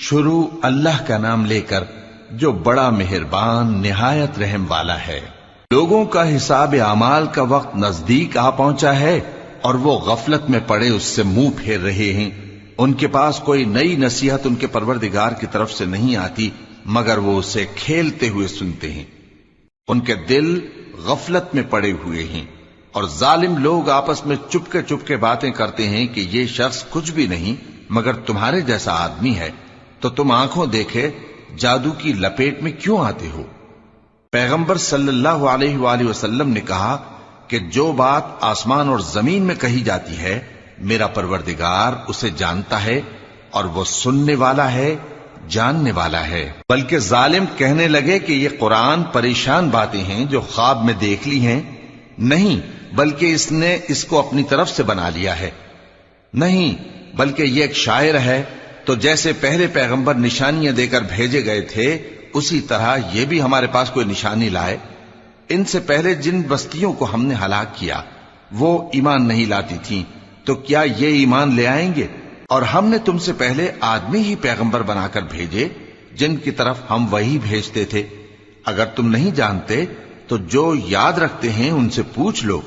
شروع اللہ کا نام لے کر جو بڑا مہربان نہایت رحم والا ہے۔ لوگوں کا حساب اعمال کا وقت نزدیک آ پہنچا ہے اور وہ غفلت میں پڑے اس سے منہ پھیر رہے ہیں۔ ان کے پاس کوئی نئی نصیحت ان کے پروردگار کی طرف سے نہیں آتی مگر وہ اسے کھیلتے ہوئے سنتے ہیں۔ ان کے دل غفلت میں پڑے ہوئے ہیں اور ظالم لوگ آپس میں چپکے باتیں کرتے ہیں کہ یہ شخص کچھ بھی نہیں مگر تمہارے جیسا آدمی ہے، تو تم آنکھوں دیکھے جادو کی لپیٹ میں کیوں آتے ہو؟ پیغمبر صلی اللہ علیہ وآلہ وسلم نے کہا کہ جو بات آسمان اور زمین میں کہی جاتی ہے میرا پروردگار اسے جانتا ہے اور وہ سننے والا ہے، جاننے والا ہے۔ بلکہ ظالم کہنے لگے کہ یہ قرآن پریشان باتیں ہیں جو خواب میں دیکھ لی ہیں، نہیں بلکہ اس نے اس کو اپنی طرف سے بنا لیا ہے، نہیں بلکہ یہ ایک شاعر ہے۔ تو جیسے پہلے پیغمبر نشانیاں دے کر بھیجے گئے تھے اسی طرح یہ بھی ہمارے پاس کوئی نشانی لائے۔ ان سے پہلے جن بستیوں کو ہم نے ہلاک کیا وہ ایمان نہیں لاتی تھیں، تو کیا یہ ایمان لے آئیں گے؟ اور ہم نے تم سے پہلے آدمی ہی پیغمبر بنا کر بھیجے جن کی طرف ہم وہی بھیجتے تھے۔ اگر تم نہیں جانتے تو جو یاد رکھتے ہیں ان سے پوچھ لو۔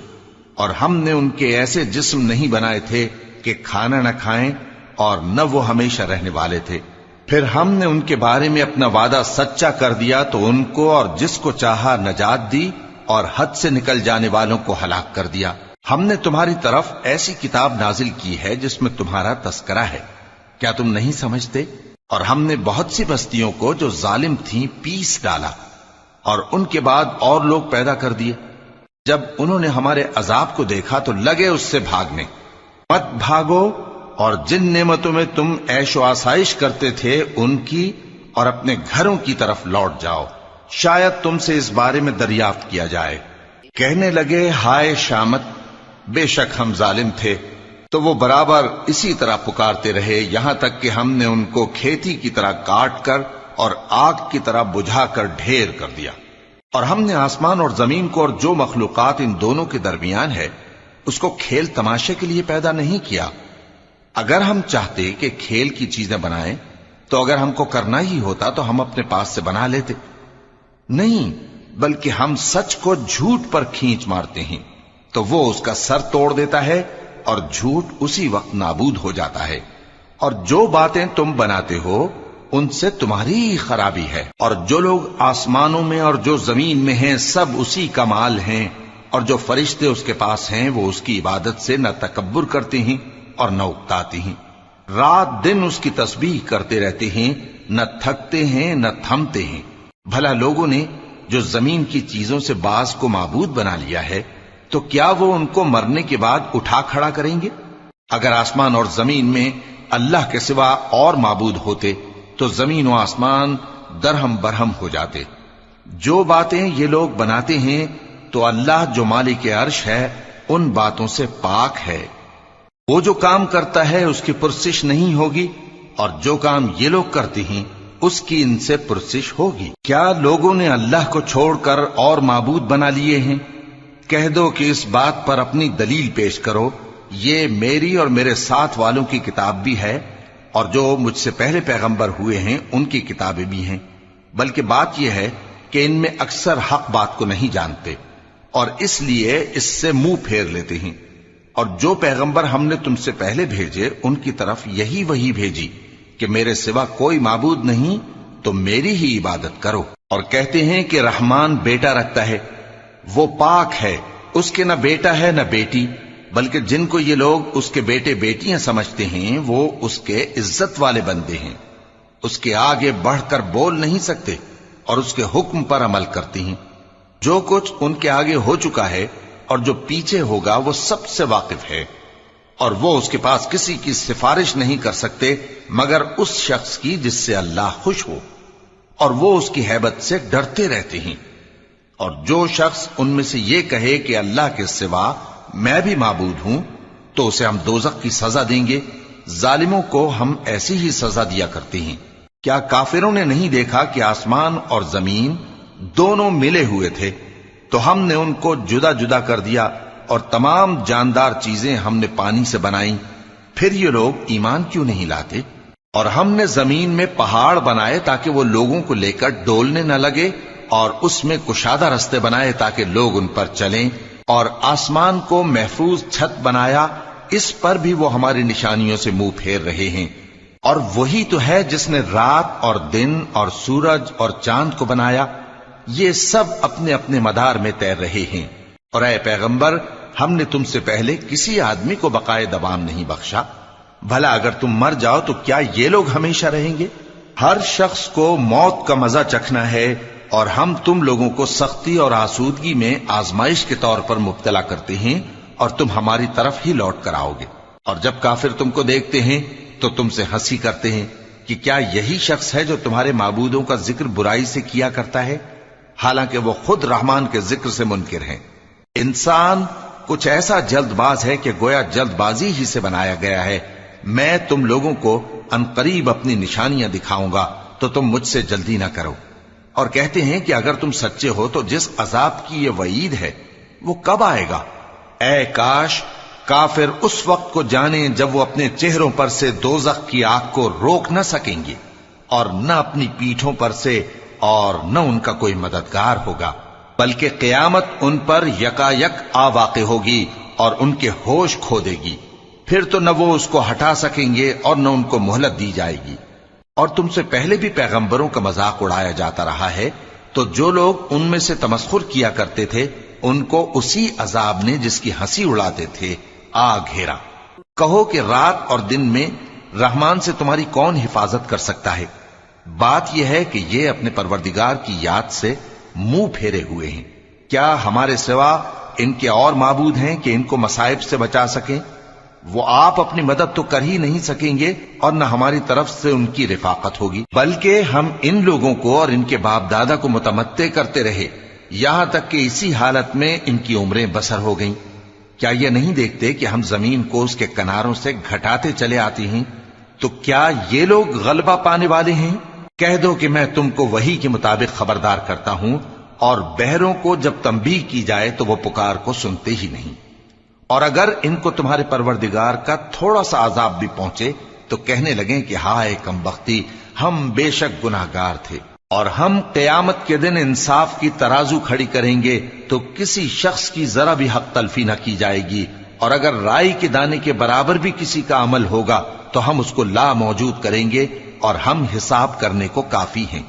اور ہم نے ان کے ایسے جسم نہیں بنائے تھے کہ کھانا نہ کھائیں اور نہ وہ ہمیشہ رہنے والے تھے۔ پھر ہم نے ان کے بارے میں اپنا وعدہ سچا کر دیا تو ان کو اور جس کو چاہا نجات دی اور حد سے نکل جانے والوں کو ہلاک کر دیا۔ ہم نے تمہاری طرف ایسی کتاب نازل کی ہے جس میں تمہارا تذکرہ ہے، کیا تم نہیں سمجھتے؟ اور ہم نے بہت سی بستیوں کو جو ظالم تھیں پیس ڈالا اور ان کے بعد اور لوگ پیدا کر دیے۔ جب انہوں نے ہمارے عذاب کو دیکھا تو لگے اس سے بھاگنے۔ مت بھاگو اور جن نعمتوں میں تم عیش و آسائش کرتے تھے ان کی اور اپنے گھروں کی طرف لوٹ جاؤ، شاید تم سے اس بارے میں دریافت کیا جائے۔ کہنے لگے ہائے شامت، بے شک ہم ظالم تھے۔ تو وہ برابر اسی طرح پکارتے رہے یہاں تک کہ ہم نے ان کو کھیتی کی طرح کاٹ کر اور آگ کی طرح بجھا کر ڈھیر کر دیا۔ اور ہم نے آسمان اور زمین کو اور جو مخلوقات ان دونوں کے درمیان ہے اس کو کھیل تماشے کے لیے پیدا نہیں کیا۔ اگر ہم چاہتے کہ کھیل کی چیزیں بنائیں تو اگر ہم کو کرنا ہی ہوتا تو ہم اپنے پاس سے بنا لیتے، نہیں بلکہ ہم سچ کو جھوٹ پر کھینچ مارتے ہیں تو وہ اس کا سر توڑ دیتا ہے اور جھوٹ اسی وقت نابود ہو جاتا ہے۔ اور جو باتیں تم بناتے ہو ان سے تمہاری ہی خرابی ہے۔ اور جو لوگ آسمانوں میں اور جو زمین میں ہیں سب اسی کا مال ہیں، اور جو فرشتے اس کے پاس ہیں وہ اس کی عبادت سے نہ تکبر کرتے ہیں اور نہ اکتاتے ہیں، رات دن اس کی تسبیح کرتے رہتے ہیں، نہ تھکتے ہیں نہ تھمتے ہیں۔ بھلا لوگوں نے جو زمین کی چیزوں سے بعض کو معبود بنا لیا ہے تو کیا وہ ان کو مرنے کے بعد اٹھا کھڑا کریں گے؟ اگر آسمان اور زمین میں اللہ کے سوا اور معبود ہوتے تو زمین و آسمان درہم برہم ہو جاتے۔ جو باتیں یہ لوگ بناتے ہیں تو اللہ جو مالک عرش ہے ان باتوں سے پاک ہے۔ وہ جو کام کرتا ہے اس کی پرسش نہیں ہوگی، اور جو کام یہ لوگ کرتے ہیں اس کی ان سے پرسش ہوگی۔ کیا لوگوں نے اللہ کو چھوڑ کر اور معبود بنا لیے ہیں؟ کہہ دو کہ اس بات پر اپنی دلیل پیش کرو، یہ میری اور میرے ساتھ والوں کی کتاب بھی ہے اور جو مجھ سے پہلے پیغمبر ہوئے ہیں ان کی کتابیں بھی ہیں، بلکہ بات یہ ہے کہ ان میں اکثر حق بات کو نہیں جانتے اور اس لیے اس سے منہ پھیر لیتے ہیں۔ اور جو پیغمبر ہم نے تم سے پہلے بھیجے ان کی طرف یہی وحی بھیجی کہ میرے سوا کوئی معبود نہیں تو میری ہی عبادت کرو۔ اور کہتے ہیں کہ رحمان بیٹا رکھتا ہے، وہ پاک ہے، اس کے نہ بیٹا ہے نہ بیٹی، بلکہ جن کو یہ لوگ اس کے بیٹے بیٹیاں سمجھتے ہیں وہ اس کے عزت والے بندے ہیں، اس کے آگے بڑھ کر بول نہیں سکتے اور اس کے حکم پر عمل کرتے ہیں۔ جو کچھ ان کے آگے ہو چکا ہے اور جو پیچھے ہوگا وہ سب سے واقف ہے، اور وہ اس کے پاس کسی کی سفارش نہیں کر سکتے مگر اس شخص کی جس سے اللہ خوش ہو، اور وہ اس کی ہیبت سے ڈرتے رہتے ہیں۔ اور جو شخص ان میں سے یہ کہے کہ اللہ کے سوا میں بھی معبود ہوں تو اسے ہم دوزخ کی سزا دیں گے، ظالموں کو ہم ایسی ہی سزا دیا کرتے ہیں۔ کیا کافروں نے نہیں دیکھا کہ آسمان اور زمین دونوں ملے ہوئے تھے تو ہم نے ان کو جدا جدا کر دیا اور تمام جاندار چیزیں ہم نے پانی سے بنائیں، پھر یہ لوگ ایمان کیوں نہیں لاتے؟ اور ہم نے زمین میں پہاڑ بنائے تاکہ وہ لوگوں کو لے کر ڈولنے نہ لگے، اور اس میں کشادہ رستے بنائے تاکہ لوگ ان پر چلیں، اور آسمان کو محفوظ چھت بنایا، اس پر بھی وہ ہماری نشانیوں سے منہ پھیر رہے ہیں۔ اور وہی تو ہے جس نے رات اور دن اور سورج اور چاند کو بنایا، یہ سب اپنے اپنے مدار میں تیر رہے ہیں۔ اور اے پیغمبر، ہم نے تم سے پہلے کسی آدمی کو بقائے دوام نہیں بخشا، بھلا اگر تم مر جاؤ تو کیا یہ لوگ ہمیشہ رہیں گے؟ ہر شخص کو موت کا مزہ چکھنا ہے، اور ہم تم لوگوں کو سختی اور آسودگی میں آزمائش کے طور پر مبتلا کرتے ہیں، اور تم ہماری طرف ہی لوٹ کر آؤ گے۔ اور جب کافر تم کو دیکھتے ہیں تو تم سے ہنسی کرتے ہیں کہ کیا یہی شخص ہے جو تمہارے معبودوں کا ذکر برائی سے کیا کرتا ہے، حالانکہ وہ خود رحمان کے ذکر سے منکر ہیں۔ انسان کچھ ایسا جلد باز ہے کہ گویا جلد بازی ہی سے بنایا گیا ہے۔ میں تم لوگوں کو عنقریب اپنی نشانیاں دکھاؤں گا تو تم مجھ سے جلدی نہ کرو۔ اور کہتے ہیں کہ اگر تم سچے ہو تو جس عذاب کی یہ وعید ہے وہ کب آئے گا؟ اے کاش کافر اس وقت کو جانیں جب وہ اپنے چہروں پر سے دوزخ کی آگ کو روک نہ سکیں گے، اور نہ اپنی پیٹھوں پر سے، اور نہ ان کا کوئی مددگار ہوگا، بلکہ قیامت ان پر یکایک آ واقع ہوگی اور ان کے ہوش کھو دے گی، پھر تو نہ وہ اس کو ہٹا سکیں گے اور نہ ان کو مہلت دی جائے گی۔ اور تم سے پہلے بھی پیغمبروں کا مذاق اڑایا جاتا رہا ہے، تو جو لوگ ان میں سے تمسخر کیا کرتے تھے ان کو اسی عذاب نے جس کی ہنسی اڑاتے تھے آ گھیرا۔ کہو کہ رات اور دن میں رحمان سے تمہاری کون حفاظت کر سکتا ہے؟ بات یہ ہے کہ یہ اپنے پروردگار کی یاد سے منہ پھیرے ہوئے ہیں۔ کیا ہمارے سوا ان کے اور معبود ہیں کہ ان کو مصائب سے بچا سکیں؟ وہ آپ اپنی مدد تو کر ہی نہیں سکیں گے، اور نہ ہماری طرف سے ان کی رفاقت ہوگی، بلکہ ہم ان لوگوں کو اور ان کے باپ دادا کو متمتع کرتے رہے، یہاں تک کہ اسی حالت میں ان کی عمریں بسر ہو گئیں۔ کیا یہ نہیں دیکھتے کہ ہم زمین کو اس کے کناروں سے گھٹاتے چلے آتے ہیں؟ تو کیا یہ لوگ غلبہ پانے والے ہیں؟ کہہ دو کہ میں تم کو وحی کے مطابق خبردار کرتا ہوں، اور بہروں کو جب تنبیہ کی جائے تو وہ پکار کو سنتے ہی نہیں۔ اور اگر ان کو تمہارے پروردگار کا تھوڑا سا عذاب بھی پہنچے تو کہنے لگیں کہ ہائے کم بختی، ہم بے شک گناہگار تھے۔ اور ہم قیامت کے دن انصاف کی ترازو کھڑی کریں گے تو کسی شخص کی ذرا بھی حق تلفی نہ کی جائے گی، اور اگر رائی کے دانے کے برابر بھی کسی کا عمل ہوگا تو ہم اس کو لا موجود کریں گے، اور ہم حساب کرنے کو کافی ہیں۔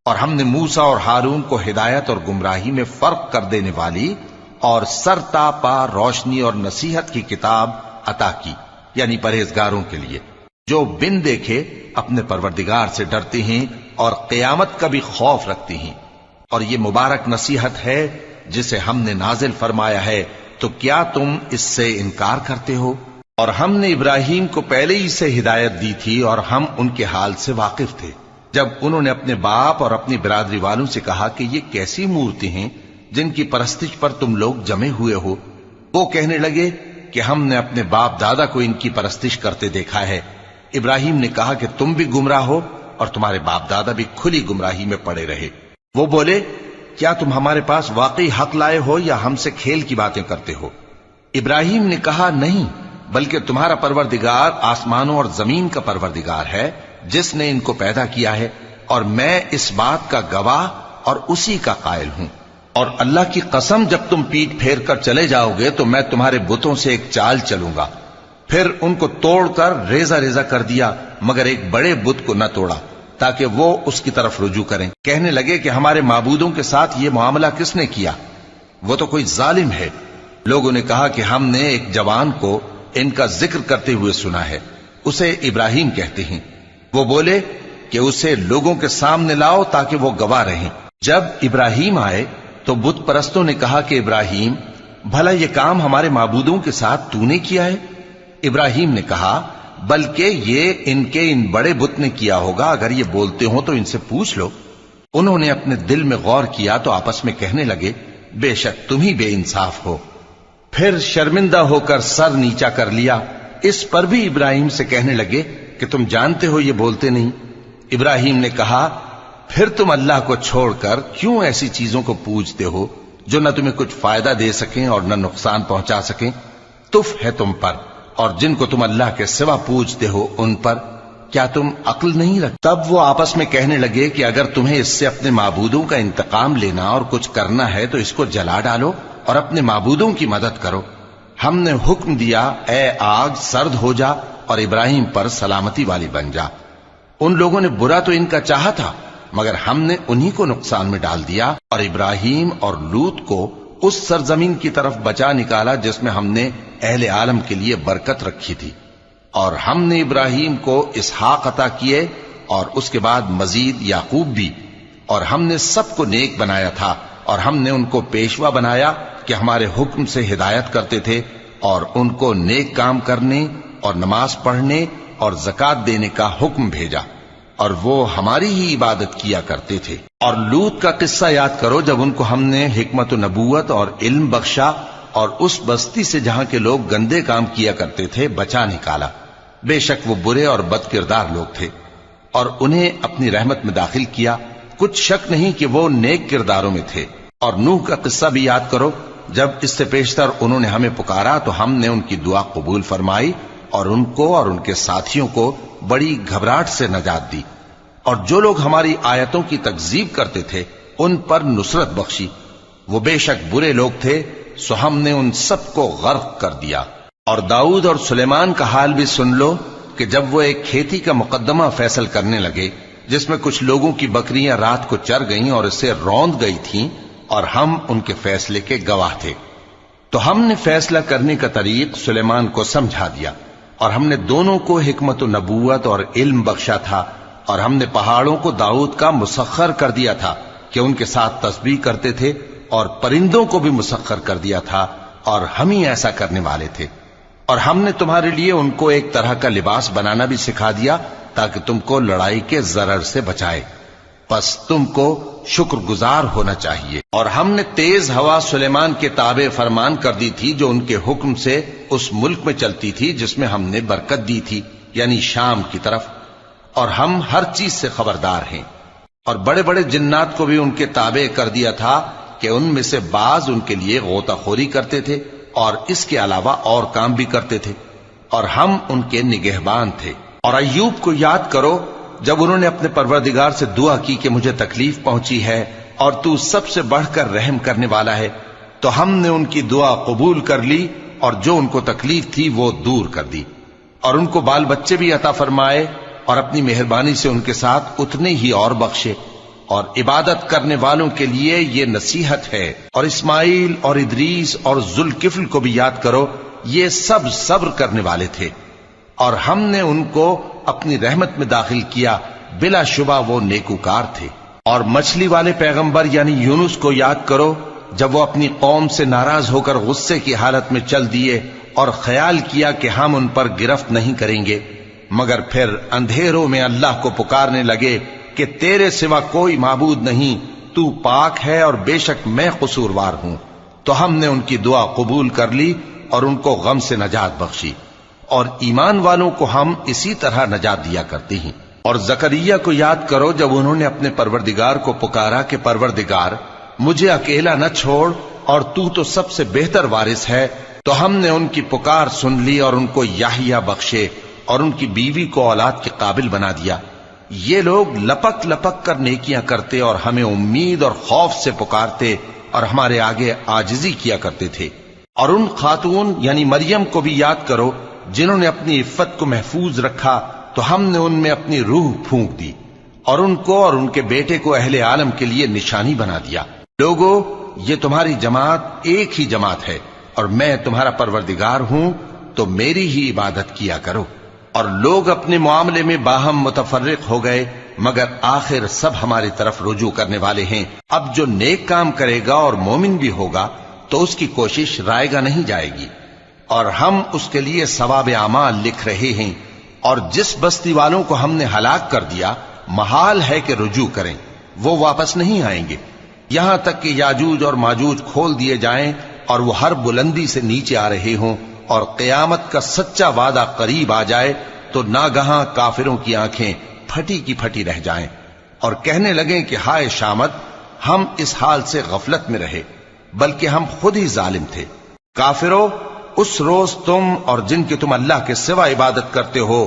اور ہم نے موسیٰ اور ہارون کو ہدایت اور گمراہی میں فرق کر دینے والی اور سر تا پا روشنی اور نصیحت کی کتاب عطا کی، یعنی پرہیزگاروں کے لیے جو بن دیکھے اپنے پروردگار سے ڈرتے ہیں اور قیامت کا بھی خوف رکھتے ہیں۔ اور یہ مبارک نصیحت ہے جسے ہم نے نازل فرمایا ہے، تو کیا تم اس سے انکار کرتے ہو؟ اور ہم نے ابراہیم کو پہلے ہی سے ہدایت دی تھی، اور ہم ان کے حال سے واقف تھے جب انہوں نے اپنے باپ اور اپنی برادری والوں سے کہا کہ یہ کیسی مورتی ہیں جن کی پرستش پر تم لوگ جمے ہوئے ہو۔ وہ کہنے لگے کہ ہم نے اپنے باپ دادا کو ان کی پرستش کرتے دیکھا ہے۔ ابراہیم نے کہا کہ تم بھی گمراہ ہو اور تمہارے باپ دادا بھی کھلی گمراہی میں پڑے رہے۔ وہ بولے کیا تم ہمارے پاس واقعی حق لائے ہو یا ہم سے کھیل کی باتیں کرتے ہو؟ ابراہیم نے کہا نہیں، بلکہ تمہارا پروردگار آسمانوں اور زمین کا پروردگار ہے جس نے ان کو پیدا کیا ہے، اور میں اس بات کا گواہ اور اسی کا قائل ہوں۔ اور اللہ کی قسم جب تم پیٹ پھیر کر چلے جاؤ گے تو میں تمہارے بتوں سے ایک چال چلوں گا۔ پھر ان کو توڑ کر ریزہ ریزہ کر دیا، مگر ایک بڑے بت کو نہ توڑا تاکہ وہ اس کی طرف رجوع کریں۔ کہنے لگے کہ ہمارے معبودوں کے ساتھ یہ معاملہ کس نے کیا؟ وہ تو کوئی ظالم ہے۔ لوگوں نے کہا کہ ہم نے ایک جوان کو ان کا ذکر کرتے ہوئے سنا ہے، اسے ابراہیم کہتے ہیں۔ وہ بولے کہ اسے لوگوں کے سامنے لاؤ تاکہ وہ گواہ رہیں۔ جب ابراہیم آئے تو بت پرستوں نے کہا کہ ابراہیم، بھلا یہ کام ہمارے معبودوں کے ساتھ تو نے کیا ہے؟ ابراہیم نے کہا بلکہ یہ ان کے ان بڑے بت نے کیا ہوگا، اگر یہ بولتے ہوں تو ان سے پوچھ لو۔ انہوں نے اپنے دل میں غور کیا تو آپس میں کہنے لگے بے شک تم ہی بے انصاف ہو۔ پھر شرمندہ ہو کر سر نیچا کر لیا۔ اس پر بھی ابراہیم سے کہنے لگے کہ تم جانتے ہو یہ بولتے نہیں۔ ابراہیم نے کہا پھر تم اللہ کو چھوڑ کر کیوں ایسی چیزوں کو پوجتے ہو جو نہ تمہیں کچھ فائدہ دے سکیں اور نہ نقصان پہنچا سکیں؟ تف ہے تم پر اور جن کو تم اللہ کے سوا پوجتے ہو ان پر۔ کیا تم عقل نہیں رکھ؟ تب وہ آپس میں کہنے لگے کہ اگر تمہیں اس سے اپنے معبودوں کا انتقام لینا اور کچھ کرنا ہے تو اس کو جلا ڈالو اور اپنے معبودوں کی مدد کرو۔ ہم نے حکم دیا اے آگ سرد ہو جا اور ابراہیم پر سلامتی والی بن جا۔ ان لوگوں نے برا تو ان کا چاہا تھا مگر ہم نے انہی کو نقصان میں ڈال دیا اور ابراہیم اور لوط کو اس سرزمین کی طرف بچا نکالا جس میں ہم نے اہل عالم کے لیے برکت رکھی تھی۔ اور ہم نے ابراہیم کو اسحاق عطا کیے اور اس کے بعد مزید یعقوب بھی، اور ہم نے سب کو نیک بنایا تھا اور ہم نے ان کو پیشوا بنایا کہ ہمارے حکم سے ہدایت کرتے تھے اور ان کو نیک کام کرنے اور نماز پڑھنے اور زکوٰۃ دینے کا حکم بھیجا، اور وہ ہماری ہی عبادت کیا کرتے تھے۔ اور لوط کا قصہ یاد کرو جب ان کو ہم نے حکمت و نبوت اور علم بخشا اور اس بستی سے جہاں کے لوگ گندے کام کیا کرتے تھے بچا نکالا۔ بے شک وہ برے اور بد کردار لوگ تھے، اور انہیں اپنی رحمت میں داخل کیا، کچھ شک نہیں کہ وہ نیک کرداروں میں تھے۔ اور نوح کا قصہ بھی یاد کرو جب اس سے پیشتر انہوں نے ہمیں پکارا تو ہم نے ان کی دعا قبول فرمائی اور ان کو اور ان کے ساتھیوں کو بڑی گھبراہٹ سے نجات دی، اور جو لوگ ہماری آیتوں کی تکذیب کرتے تھے ان پر نصرت بخشی۔ وہ بے شک برے لوگ تھے، سو ہم نے ان سب کو غرق کر دیا۔ اور داؤد اور سلیمان کا حال بھی سن لو کہ جب وہ ایک کھیتی کا مقدمہ فیصل کرنے لگے جس میں کچھ لوگوں کی بکریاں رات کو چر گئیں اور اسے روند گئی تھیں، اور ہم ان کے فیصلے کے گواہ تھے، تو ہم نے فیصلہ کرنے کا طریق سلیمان کو سمجھا دیا، اور ہم نے دونوں کو حکمت و نبوت اور علم بخشا تھا، اور ہم نے پہاڑوں کو داؤد کا مسخر کر دیا تھا کہ ان کے ساتھ تسبیح کرتے تھے، اور پرندوں کو بھی مسخر کر دیا تھا، اور ہم ہی ایسا کرنے والے تھے۔ اور ہم نے تمہارے لیے ان کو ایک طرح کا لباس بنانا بھی سکھا دیا تاکہ تم کو لڑائی کے ضرر سے بچائے، پس تم کو شکر گزار ہونا چاہیے۔ اور ہم نے تیز ہوا سلیمان کے تابع فرمان کر دی تھی جو ان کے حکم سے اس ملک میں چلتی تھی جس میں ہم نے برکت دی تھی، یعنی شام کی طرف، اور ہم ہر چیز سے خبردار ہیں۔ اور بڑے بڑے جنات کو بھی ان کے تابع کر دیا تھا کہ ان میں سے بعض ان کے لیے غوطہ خوری کرتے تھے اور اس کے علاوہ اور کام بھی کرتے تھے، اور ہم ان کے نگہبان تھے۔ اور ایوب کو یاد کرو جب انہوں نے اپنے پروردگار سے دعا کی کہ مجھے تکلیف پہنچی ہے اور تو سب سے بڑھ کر رحم کرنے والا ہے، تو ہم نے ان کی دعا قبول کر لی اور جو ان کو تکلیف تھی وہ دور کر دی، اور ان کو بال بچے بھی عطا فرمائے اور اپنی مہربانی سے ان کے ساتھ اتنے ہی اور بخشے۔ اور عبادت کرنے والوں کے لیے یہ نصیحت ہے۔ اور اسماعیل اور ادریس اور ذوالکفل کو بھی یاد کرو، یہ سب صبر کرنے والے تھے، اور ہم نے ان کو اپنی رحمت میں داخل کیا، بلا شبہ وہ نیکوکار تھے۔ اور مچھلی والے پیغمبر یعنی یونس کو یاد کرو جب وہ اپنی قوم سے ناراض ہو کر غصے کی حالت میں چل دیے اور خیال کیا کہ ہم ان پر گرفت نہیں کریں گے، مگر پھر اندھیروں میں اللہ کو پکارنے لگے کہ تیرے سوا کوئی معبود نہیں، تو پاک ہے اور بے شک میں قصوروار ہوں، تو ہم نے ان کی دعا قبول کر لی اور ان کو غم سے نجات بخشی، اور ایمان والوں کو ہم اسی طرح نجات دیا کرتے ہیں۔ اور زکریا کو یاد کرو جب انہوں نے اپنے پروردگار کو پکارا کہ پروردگار مجھے اکیلا نہ چھوڑ اور تو سب سے بہتر وارث ہے، تو ہم نے ان کی پکار سن لی اور ان کو یحییٰ بخشے اور ان کی بیوی کو اولاد کے قابل بنا دیا۔ یہ لوگ لپک لپک کر نیکیاں کرتے اور ہمیں امید اور خوف سے پکارتے اور ہمارے آگے عاجزی کیا کرتے تھے۔ اور ان خاتون یعنی مریم کو بھی یاد کرو جنہوں نے اپنی عفت کو محفوظ رکھا، تو ہم نے ان میں اپنی روح پھونک دی اور ان کو اور ان کے بیٹے کو اہل عالم کے لیے نشانی بنا دیا۔ لوگو، یہ تمہاری جماعت ایک ہی جماعت ہے اور میں تمہارا پروردگار ہوں، تو میری ہی عبادت کیا کرو۔ اور لوگ اپنے معاملے میں باہم متفرق ہو گئے، مگر آخر سب ہماری طرف رجوع کرنے والے ہیں۔ اب جو نیک کام کرے گا اور مومن بھی ہوگا تو اس کی کوشش رائے گا نہیں جائے گی، اور ہم اس کے لیے ثواب اعمال لکھ رہے ہیں۔ اور جس بستی والوں کو ہم نے ہلاک کر دیا، محال ہے کہ رجوع کریں، وہ واپس نہیں آئیں گے، یہاں تک کہ یاجوج اور ماجوج کھول دیے جائیں اور وہ ہر بلندی سے نیچے آ رہے ہوں، اور قیامت کا سچا وعدہ قریب آ جائے تو ناگہاں کافروں کی آنکھیں پھٹی کی پھٹی رہ جائیں اور کہنے لگیں کہ ہائے شامت، ہم اس حال سے غفلت میں رہے، بلکہ ہم خود ہی ظالم تھے۔ کافرو، اس روز تم اور جن کی تم اللہ کے سوا عبادت کرتے ہو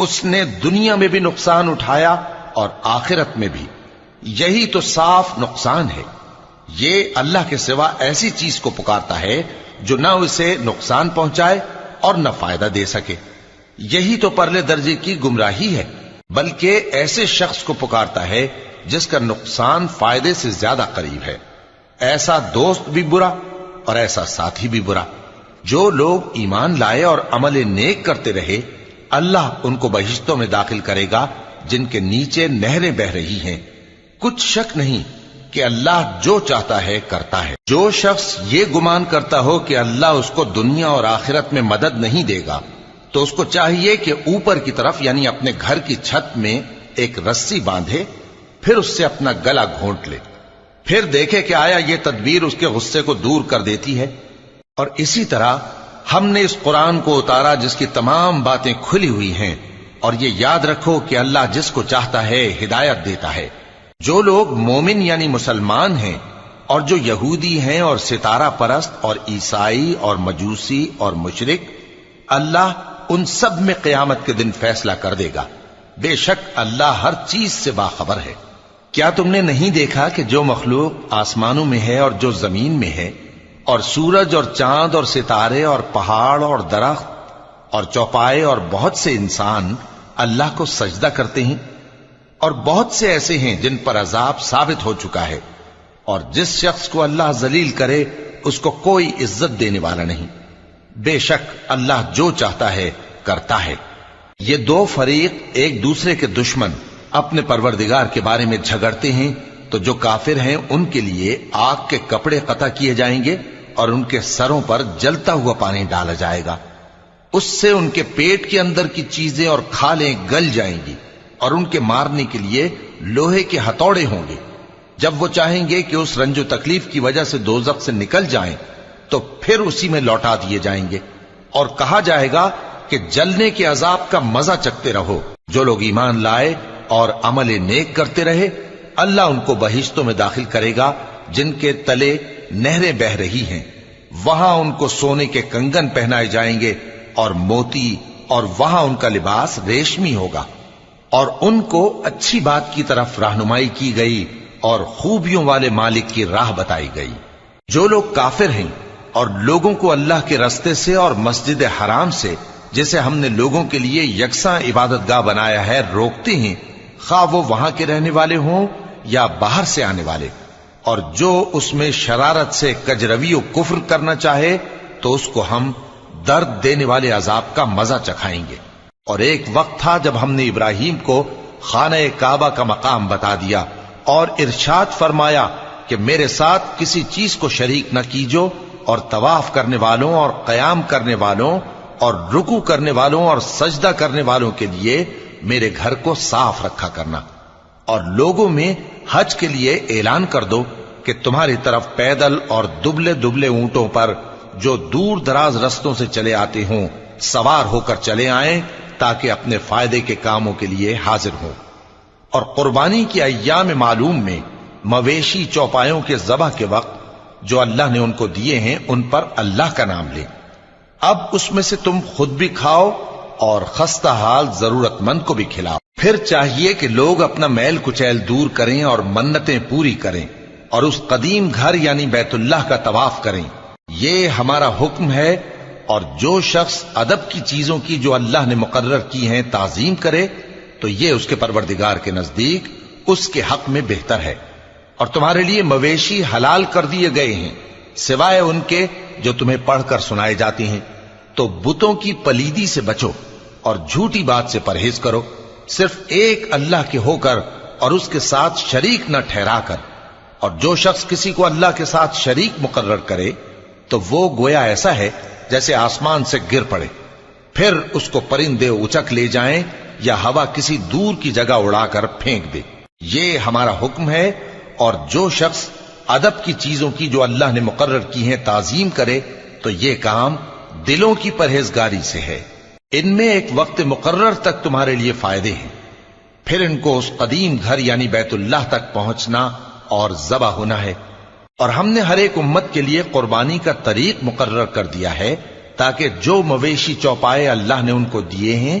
اس نے دنیا میں بھی نقصان اٹھایا اور آخرت میں بھی. یہی تو صاف نقصان ہے. یہ اللہ کے سوا ایسی چیز کو پکارتا ہے جو نہ اسے نقصان پہنچائے اور نہ فائدہ دے سکے. یہی تو پرلے درجے کی گمراہی ہے. بلکہ ایسے شخص کو پکارتا ہے جس کا نقصان فائدے سے زیادہ قریب ہے. ایسا دوست بھی برا اور ایسا ساتھی بھی برا. جو لوگ ایمان لائے اور عمل نیک کرتے رہے اللہ ان کو بہشتوں میں داخل کرے گا جن کے نیچے نہریں بہ رہی ہیں. کچھ شک نہیں کہ اللہ جو چاہتا ہے کرتا ہے. جو شخص یہ گمان کرتا ہو کہ اللہ اس کو دنیا اور آخرت میں مدد نہیں دے گا تو اس کو چاہیے کہ اوپر کی طرف یعنی اپنے گھر کی چھت میں ایک رسی باندھے, پھر اس سے اپنا گلا گھونٹ لے, پھر دیکھے کہ آیا یہ تدبیر اس کے غصے کو دور کر دیتی ہے. اور اسی طرح ہم نے اس قرآن کو اتارا جس کی تمام باتیں کھلی ہوئی ہیں. اور یہ یاد رکھو کہ اللہ جس کو چاہتا ہے ہدایت دیتا ہے. جو لوگ مومن یعنی مسلمان ہیں اور جو یہودی ہیں اور ستارہ پرست اور عیسائی اور مجوسی اور مشرک, اللہ ان سب میں قیامت کے دن فیصلہ کر دے گا. بے شک اللہ ہر چیز سے باخبر ہے. کیا تم نے نہیں دیکھا کہ جو مخلوق آسمانوں میں ہے اور جو زمین میں ہے, اور سورج اور چاند اور ستارے اور پہاڑ اور درخت اور چوپائے اور بہت سے انسان اللہ کو سجدہ کرتے ہیں, اور بہت سے ایسے ہیں جن پر عذاب ثابت ہو چکا ہے, اور جس شخص کو اللہ ذلیل کرے اس کو کوئی عزت دینے والا نہیں. بے شک اللہ جو چاہتا ہے کرتا ہے. یہ دو فریق ایک دوسرے کے دشمن اپنے پروردگار کے بارے میں جھگڑتے ہیں تو جو کافر ہیں ان کے لیے آگ کے کپڑے قطع کیے جائیں گے اور ان کے سروں پر جلتا ہوا پانی ڈالا جائے گا. اس سے ان کے پیٹ کے اندر کی چیزیں اور کھالیں گل جائیں گی, اور ان کے مارنے کے لیے لوہے کے ہتھوڑے ہوں گے. جب وہ چاہیں گے کہ اس رنج و تکلیف کی وجہ سے دوزخ سے نکل جائیں تو پھر اسی میں لوٹا دیے جائیں گے, اور کہا جائے گا کہ جلنے کے عذاب کا مزہ چکھتے رہو. جو لوگ ایمان لائے اور عمل نیک کرتے رہے اللہ ان کو بہشتوں میں داخل کرے گا جن کے تلے نہریں بہ رہی ہیں. وہاں ان کو سونے کے کنگن پہنائے جائیں گے اور موتی, اور وہاں ان کا لباس ریشمی ہوگا. اور ان کو اچھی بات کی طرف رہنمائی کی گئی اور خوبیوں والے مالک کی راہ بتائی گئی. جو لوگ کافر ہیں اور لوگوں کو اللہ کے رستے سے اور مسجد حرام سے جسے ہم نے لوگوں کے لیے یکساں عبادت گاہ بنایا ہے روکتے ہیں, خواہ وہ وہاں کے رہنے والے ہوں یا باہر سے آنے والے, اور جو اس میں شرارت سے کجروی و کفر کرنا چاہے تو اس کو ہم درد دینے والے عذاب کا مزہ چکھائیں گے. اور ایک وقت تھا جب ہم نے ابراہیم کو خانہ کعبہ کا مقام بتا دیا اور ارشاد فرمایا کہ میرے ساتھ کسی چیز کو شریک نہ کیجو, اور طواف کرنے والوں اور قیام کرنے والوں اور رکوع کرنے والوں اور سجدہ کرنے والوں کے لیے میرے گھر کو صاف رکھا کرنا. اور لوگوں میں حج کے لیے اعلان کر دو کہ تمہاری طرف پیدل اور دبلے دبلے اونٹوں پر جو دور دراز رستوں سے چلے آتے ہوں سوار ہو کر چلے آئیں تاکہ اپنے فائدے کے کاموں کے لیے حاضر ہوں. اور قربانی کی ایام معلوم میں مویشی چوپایوں کے ذبح کے وقت جو اللہ نے ان کو دیے ہیں ان پر اللہ کا نام لیں. اب اس میں سے تم خود بھی کھاؤ اور خستہ حال ضرورت مند کو بھی کھلاؤ. پھر چاہیے کہ لوگ اپنا میل کچیل دور کریں اور منتیں پوری کریں اور اس قدیم گھر یعنی بیت اللہ کا طواف کریں. یہ ہمارا حکم ہے. اور جو شخص ادب کی چیزوں کی جو اللہ نے مقرر کی ہیں تعظیم کرے تو یہ اس کے پروردگار کے نزدیک اس کے حق میں بہتر ہے. اور تمہارے لیے مویشی حلال کر دیے گئے ہیں سوائے ان کے جو تمہیں پڑھ کر سنائے جاتے ہیں. تو بتوں کی پلیدی سے بچو اور جھوٹی بات سے پرہیز کرو, صرف ایک اللہ کے ہو کر اور اس کے ساتھ شریک نہ ٹھہرا کر. اور جو شخص کسی کو اللہ کے ساتھ شریک مقرر کرے تو وہ گویا ایسا ہے جیسے آسمان سے گر پڑے, پھر اس کو پرندے اچک لے جائیں یا ہوا کسی دور کی جگہ اڑا کر پھینک دے. یہ ہمارا حکم ہے. اور جو شخص ادب کی چیزوں کی جو اللہ نے مقرر کی ہیں تعظیم کرے تو یہ کام دلوں کی پرہیزگاری سے ہے. ان میں ایک وقت مقرر تک تمہارے لیے فائدے ہیں, پھر ان کو اس قدیم گھر یعنی بیت اللہ تک پہنچنا اور ذبح ہونا ہے. اور ہم نے ہر ایک امت کے لیے قربانی کا طریق مقرر کر دیا ہے تاکہ جو مویشی چوپائے اللہ نے ان کو دیے ہیں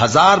1000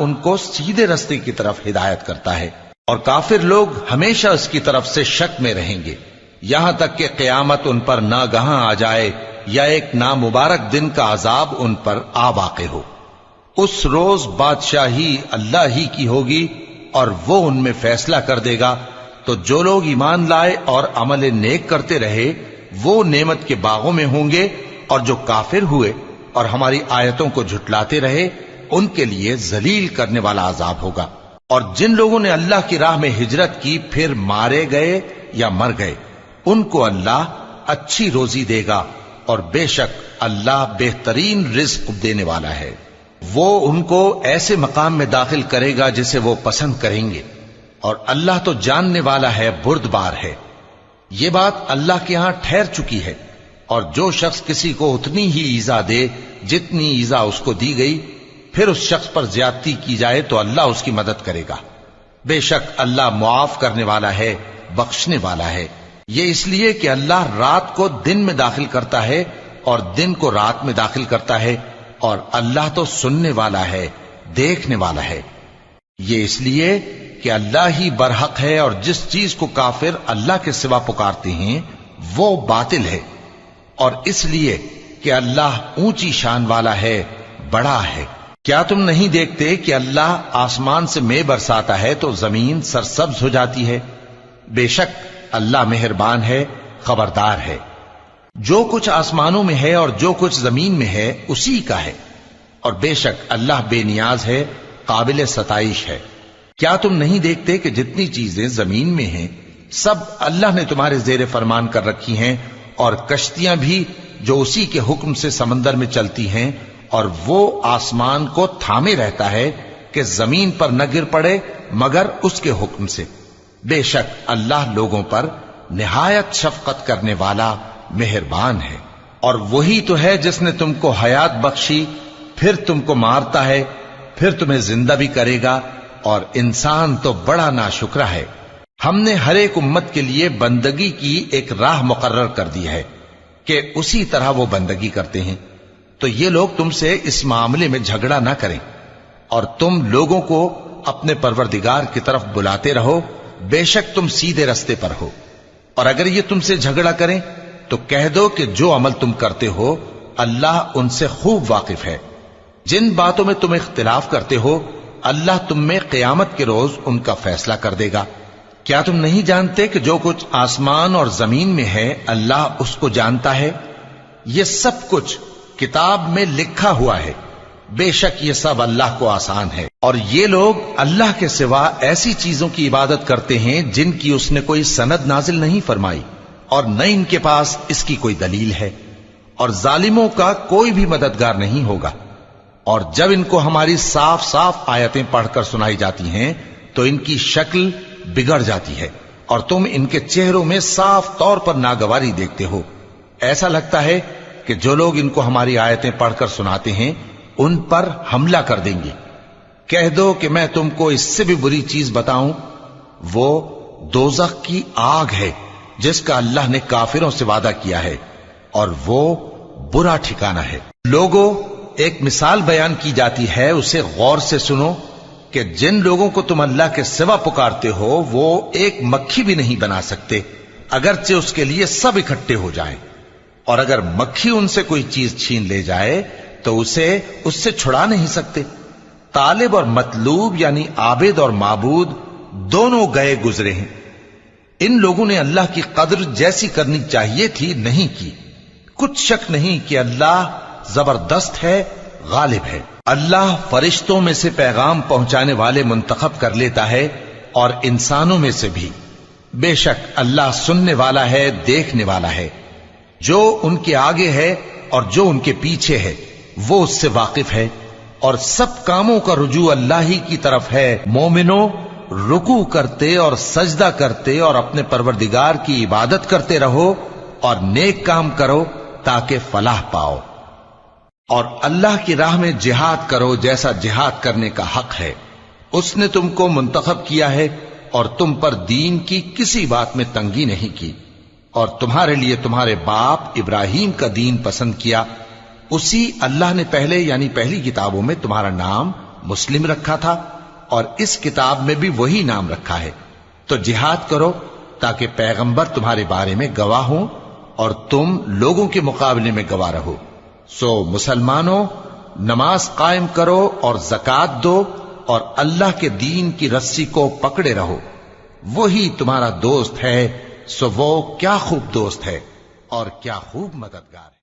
ان کو سیدھے رستے کی طرف ہدایت کرتا ہے، اور کافر لوگ ہمیشہ اس کی طرف سے شک میں رہیں گے، یہاں تک کہ قیامت ان پر ناگہاں آ جائے یا ایک نامبارک دن کا عذاب ان پر آ واقع ہو۔ اس روز بادشاہی اللہ ہی کی ہوگی اور وہ ان میں فیصلہ کر دے گا، تو جو لوگ ایمان لائے اور عمل نیک کرتے رہے وہ نعمت کے باغوں میں ہوں گے، اور جو کافر ہوئے اور ہماری آیتوں کو جھٹلاتے رہے ان کے لیے ذلیل کرنے والا عذاب ہوگا۔ اور جن لوگوں نے اللہ کی راہ میں ہجرت کی پھر مارے گئے یا مر گئے ان کو اللہ اچھی روزی دے گا، اور بے شک اللہ بہترین رزق دینے والا ہے۔ وہ ان کو ایسے مقام میں داخل کرے گا جسے وہ پسند کریں گے، اور اللہ تو جاننے والا ہے، بردبار ہے۔ یہ بات اللہ کے ہاں ٹھہر چکی ہے، اور جو شخص کسی کو اتنی ہی ایذا دے جتنی ایذا اس کو دی گئی، پھر اس شخص پر زیادتی کی جائے تو اللہ اس کی مدد کرے گا۔ بے شک اللہ معاف کرنے والا ہے، بخشنے والا ہے۔ یہ اس لیے کہ اللہ رات کو دن میں داخل کرتا ہے اور دن کو رات میں داخل کرتا ہے، اور اللہ تو سننے والا ہے، دیکھنے والا ہے۔ یہ اس لیے کہ اللہ ہی برحق ہے، اور جس چیز کو کافر اللہ کے سوا پکارتے ہیں وہ باطل ہے، اور اس لیے کہ اللہ اونچی شان والا ہے، بڑا ہے۔ کیا تم نہیں دیکھتے کہ اللہ آسمان سے مے برساتا ہے تو زمین سرسبز ہو جاتی ہے؟ بے شک اللہ مہربان ہے، خبردار ہے۔ جو کچھ آسمانوں میں ہے اور جو کچھ زمین میں ہے اسی کا ہے، اور بے شک اللہ بے نیاز ہے، قابل ستائش ہے۔ کیا تم نہیں دیکھتے کہ جتنی چیزیں زمین میں ہیں سب اللہ نے تمہارے زیر فرمان کر رکھی ہیں، اور کشتیاں بھی جو اسی کے حکم سے سمندر میں چلتی ہیں، اور وہ آسمان کو تھامے رہتا ہے کہ زمین پر نہ گر پڑے مگر اس کے حکم سے۔ بے شک اللہ لوگوں پر نہایت شفقت کرنے والا مہربان ہے۔ اور وہی تو ہے جس نے تم کو حیات بخشی، پھر تم کو مارتا ہے، پھر تمہیں زندہ بھی کرے گا، اور انسان تو بڑا ناشکرا ہے۔ ہم نے ہر ایک امت کے لیے بندگی کی ایک راہ مقرر کر دی ہے کہ اسی طرح وہ بندگی کرتے ہیں، تو یہ لوگ تم سے اس معاملے میں جھگڑا نہ کریں، اور تم لوگوں کو اپنے پروردگار کی طرف بلاتے رہو، بے شک تم سیدھے رستے پر ہو۔ اور اگر یہ تم سے جھگڑا کریں تو کہہ دو کہ جو عمل تم کرتے ہو اللہ ان سے خوب واقف ہے۔ جن باتوں میں تم اختلاف کرتے ہو اللہ تم میں قیامت کے روز ان کا فیصلہ کر دے گا۔ کیا تم نہیں جانتے کہ جو کچھ آسمان اور زمین میں ہے اللہ اس کو جانتا ہے؟ یہ سب کچھ کتاب میں لکھا ہوا ہے، بے شک یہ سب اللہ کو آسان ہے۔ اور یہ لوگ اللہ کے سوا ایسی چیزوں کی عبادت کرتے ہیں جن کی اس نے کوئی سند نازل نہیں فرمائی، اور نہ ان کے پاس اس کی کوئی دلیل ہے، اور ظالموں کا کوئی بھی مددگار نہیں ہوگا۔ اور جب ان کو ہماری صاف صاف آیتیں پڑھ کر سنائی جاتی ہیں تو ان کی شکل بگڑ جاتی ہے، اور تم ان کے چہروں میں صاف طور پر ناگواری دیکھتے ہو۔ ایسا لگتا ہے کہ جو لوگ ان کو ہماری آیتیں پڑھ کر سناتے ہیں ان پر حملہ کر دیں گے۔ کہہ دو کہ میں تم کو اس سے بھی بری چیز بتاؤں، وہ دوزخ کی آگ ہے جس کا اللہ نے کافروں سے وعدہ کیا ہے، اور وہ برا ٹھکانہ ہے۔ لوگوں، ایک مثال بیان کی جاتی ہے، اسے غور سے سنو کہ جن لوگوں کو تم اللہ کے سوا پکارتے ہو وہ ایک مکھی بھی نہیں بنا سکتے اگرچہ اس کے لیے سب اکٹھے ہو جائیں، اور اگر مکھی ان سے کوئی چیز چھین لے جائے تو اسے اس سے چھڑا نہیں سکتے۔ طالب اور مطلوب یعنی عابد اور معبود دونوں گئے گزرے ہیں۔ ان لوگوں نے اللہ کی قدر جیسی کرنی چاہیے تھی نہیں کی۔ کچھ شک نہیں کہ اللہ زبردست ہے، غالب ہے۔ اللہ فرشتوں میں سے پیغام پہنچانے والے منتخب کر لیتا ہے اور انسانوں میں سے بھی۔ بے شک اللہ سننے والا ہے، دیکھنے والا ہے۔ جو ان کے آگے ہے اور جو ان کے پیچھے ہے وہ اس سے واقف ہے، اور سب کاموں کا رجوع اللہ ہی کی طرف ہے۔ مومنوں، رکوع کرتے اور سجدہ کرتے اور اپنے پروردگار کی عبادت کرتے رہو اور نیک کام کرو تاکہ فلاح پاؤ، اور اللہ کی راہ میں جہاد کرو جیسا جہاد کرنے کا حق ہے۔ اس نے تم کو منتخب کیا ہے اور تم پر دین کی کسی بات میں تنگی نہیں کی، اور تمہارے لیے تمہارے باپ ابراہیم کا دین پسند کیا۔ اسی اللہ نے پہلے یعنی پہلی کتابوں میں تمہارا نام مسلم رکھا تھا اور اس کتاب میں بھی وہی نام رکھا ہے۔ تو جہاد کرو تاکہ پیغمبر تمہارے بارے میں گواہ ہوں اور تم لوگوں کے مقابلے میں گواہ رہو۔ سو مسلمانوں، نماز قائم کرو اور زکات دو اور اللہ کے دین کی رسی کو پکڑے رہو، وہی تمہارا دوست ہے۔ سو وہ کیا خوب دوست ہے اور کیا خوب مددگار ہے۔